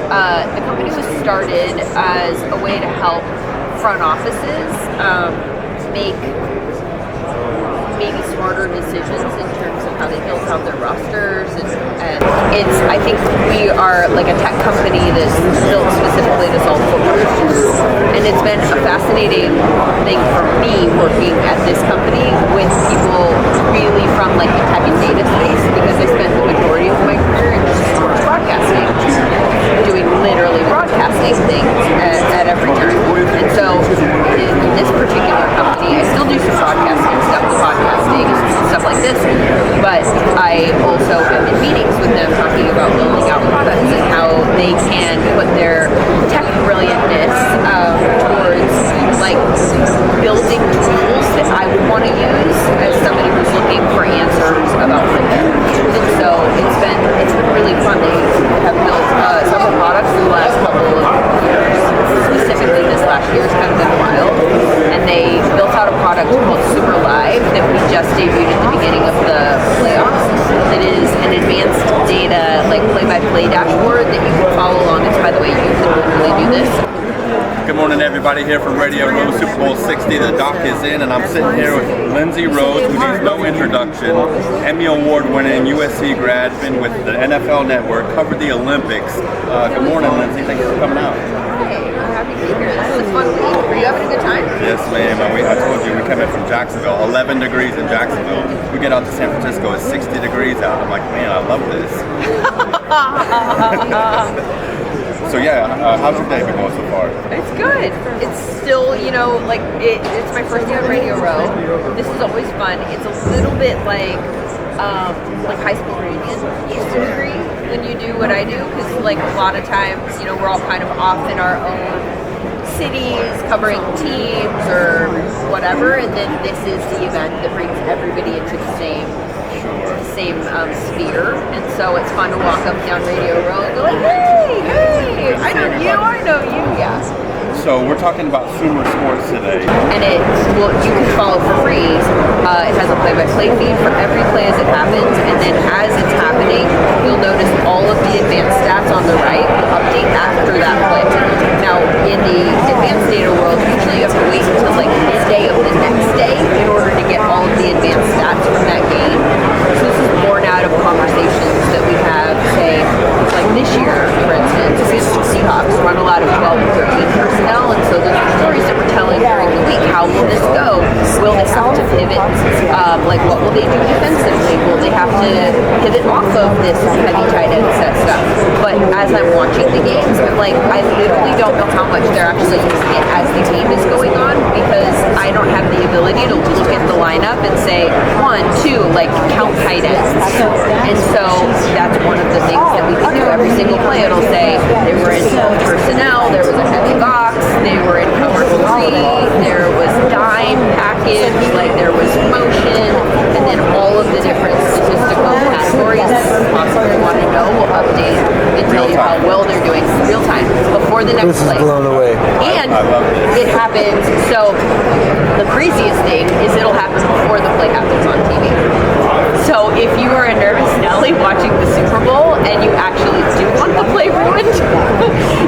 the company was started as a way to help front offices make maybe smarter decisions in terms of how they build out their rosters, and I think we are like a tech company that's built specifically to solve football issues, and it's been a fascinating thing for me working at this company with people really from like the tech and data space, because I spent the majority of my career in sports broadcasting, doing literally broadcasting things at every turn. And so in this particular company, I still do some broadcasting stuff, stuff like this, but I also am in meetings with them talking about building out products and how they can put their tech brilliantness towards like building tools that I would want to use as somebody who's looking for answers about football. And so it's been really fun. They have built several products in the last couple of years. Specifically this last year has kind of been wild, and they built out a product called SumerLive that we just debuted at the beginning of the playoffs. That is an advanced data, like play-by-play dashboard that you can follow along. It's, by the way, you can literally do this. Good morning, everybody, here from Radio Row, Super Bowl 60. The doc is in, and I'm sitting here with Lindsay Rhodes, who needs no introduction. Emmy Award-winning USC grad, been with the NFL Network, covered the Olympics. Good morning, Lindsay. Thank you for coming out. Hey, I'm happy to be here. This is a fun week. Are you having a good time? Yes, ma'am. I told you, we came in from Jacksonville. 11 degrees in Jacksonville. We get out to San Francisco, it's 60 degrees out. I'm like, man, I love this. So yeah, how's your day been going so far? It's good. It's still, like it's my first day on Radio Row. This is always fun. It's a little bit like high school reunion used to degree when you do what I do, because like a lot of times, we're all kind of off in our own cities covering teams or whatever, and then this is the event that brings everybody into the same sphere, and so it's fun to walk up and down Radio Row and go like, hey, I know you, yeah. So we're talking about SumerSports today. And you can follow for free. It has a play-by-play feed for every play as it happens, and then as it's happening, you'll notice all of the advanced stats on the right will update after that play. Now, in the advanced data world, usually you have to wait until like midday of the next day in order to get all of the advanced stats from that game. So this is born out of conversations that we have, say, like this year, for instance, the Seahawks run a lot of 12 and 13 personnel, and so those are stories that we're telling during the week. How will this go? Will they have to pivot? Like, what will they do defensively? Will they have to pivot off of this heavy tight end set stuff? But as I'm watching the games, I'm like, I literally don't know how much they're actually using it as the game is going on, because I don't have the ability to look at the lineup and say 1, 2, like count tight ends. And so that's one of the things that we can do every single play. It'll say they were in personnel, there was a heavy box, they were in cover 3, there was dime package, like there was motion, and then all of the different statistical categories that you possibly want to know will update and tell you how well they're doing real time before the next play. This is blown away. And it happens, so the craziest thing is it'll happen before the play happens on TV. So if you are a nervous Nelly watching the Super Bowl and you actually do want the play ruined,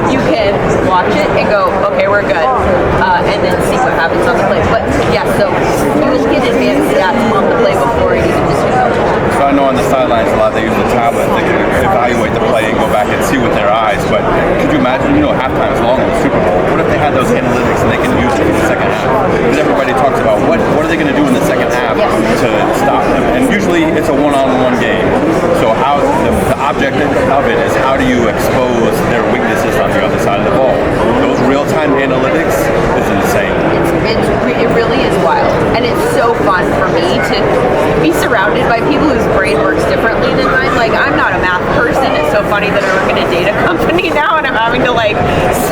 you can watch it and go, okay, we're good, and then see what happens on the play. But yeah, so you will get advanced stats on the play before it even just goes. So I know on the sidelines a lot they use the tablet, they can evaluate the play and go back and see with their eyes, but could you imagine, halftime is long in the Super Bowl. What if they had those analytics and they can use it in the second half? Because everybody talks about what are they going to do in the second half to stop them? And usually it's a one-on-one game. So how the object of it is, how do you expose their weaknesses on the other side of the ball? Those real-time analytics is insane. It really is wild, and it's so fun for me to be surrounded by people whose brain works differently than mine. Like, I'm not a math person. It's so funny that I work in a data company now, and I'm having to like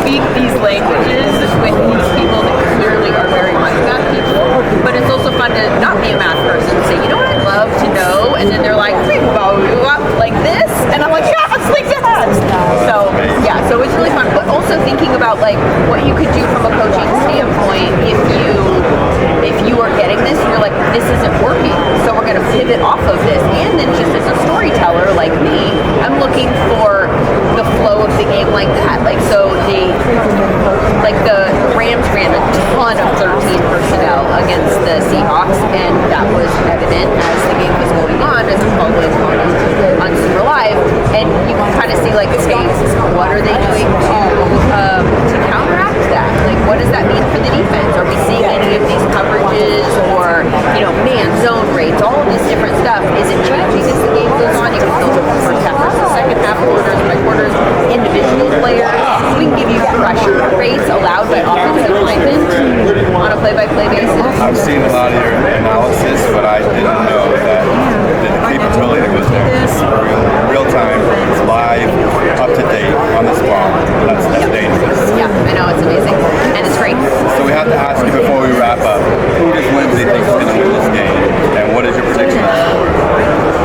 speak these languages with these people that clearly are very much math people. But it's also fun to not be a math person and say, you know what I'd love to know, and then they're like, like this, and I'm like, yes, like that. So yeah, so it's really fun. But also thinking about like what you could do from a coaching standpoint if you are getting this and you're like, this isn't working, so we're going to pivot off of this. And then just as a storyteller like me, I'm looking for the flow of the game, like that. Like, so the Rams ran a ton of 13 personnel against the Seahawks, and that was evident as the game was going on, as it's always on Super Live, and you can kind of see, like, okay, what are they doing to counteract that? Like, what does that mean for the defense? Are we seeing any of these coverages, or, man, zone rates, all of this different stuff? Is it changing as the game goes on? You can filter the first half versus the second half, quarters by quarters, individual players. We can give you pressure rates allowed by offensive linemen on a play-by-play basis. I've seen a lot of your analysis, but I didn't know that the capability was there. Real time, live, up to date, on the spot. That's dangerous. Yeah, I know, it's amazing. And it's great. So we have to ask you before we wrap up, who does Lindsay think is going to win this game? And what is your prediction of the score?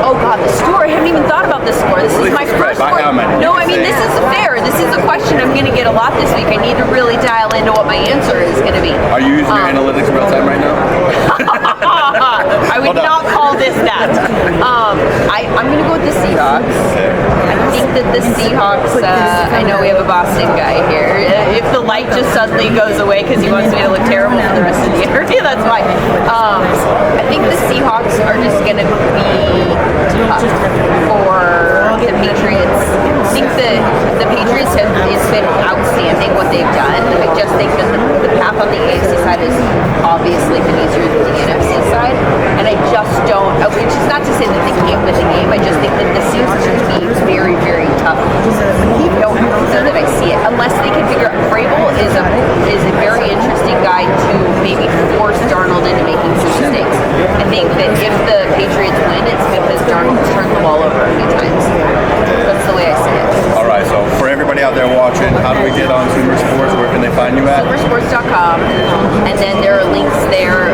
Oh God, the score! I haven't even thought about the score. This is my first By score. how many? No, I mean, this is fair. This is a question I'm going to get a lot this week. I need to really dial into what my answer is going to be. Are you using your analytics real time right now? I would not call this that. I'm going to go with the Seahawks. Okay. I think that the Seahawks, I know we have a Boston guy here. If the light just suddenly goes away because he wants me to look terrible for the rest of the interview, that's why. I think the Seahawks are just going to be tough for the Patriots. I think the Patriots it's been outstanding what they've done. I just think that the path on the AFC side has obviously been easier than the NFC side. And I just don't, which is not to say that they can't win the game, I just think that this seems to be very, very tough. I don't know that I see it. Unless they can figure out, Vrabel is a very interesting guy to maybe force Darnold into making some mistakes. I think that if the Patriots win, it's because Darnold turned the ball over a few times. That's the way I see it. All right, so for everybody out there watching, how do we get on SumerSports? Where can they find you at? SumerSports.com, and then there are links there.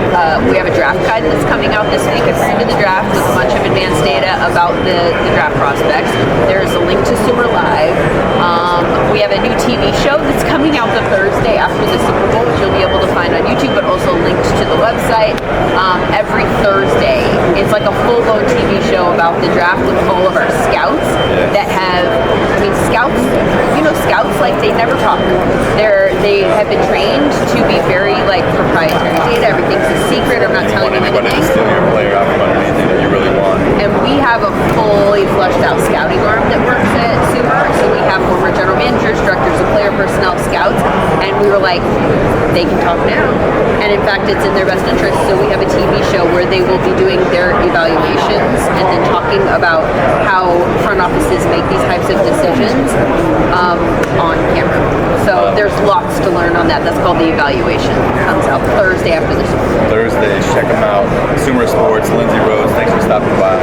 We have a draft guide that's coming out this week at the end of the draft with a bunch of advanced data about the draft prospects. There's a link to Super Live. We have a new TV show that's coming out the Thursday after the Super Bowl, which you'll be able to find on YouTube, but also linked to the website. Every Thursday, it's like a full-blown TV show about the draft with all of our scouts that have, scouts, like, they never talk. They have been trained to be very, like, proprietary data. Everything's a secret. I'm not telling them Anybody anything. to steal your player out from anything that you really want. And we have a fully fleshed out scouting arm that works at Sumer. So we have former general managers, directors of player personnel, scouts, and we were like, they can talk now. And in fact, it's in their best interest. So we have a TV show where they will be doing their evaluations and then talking about how front offices make these types of decisions on camera. So there's lots to learn on that. That's called The Evaluation. It comes out Thursday after the Super Bowl. Thursdays, check them out. SumerSports, Lindsay Rhodes, thanks for stopping by.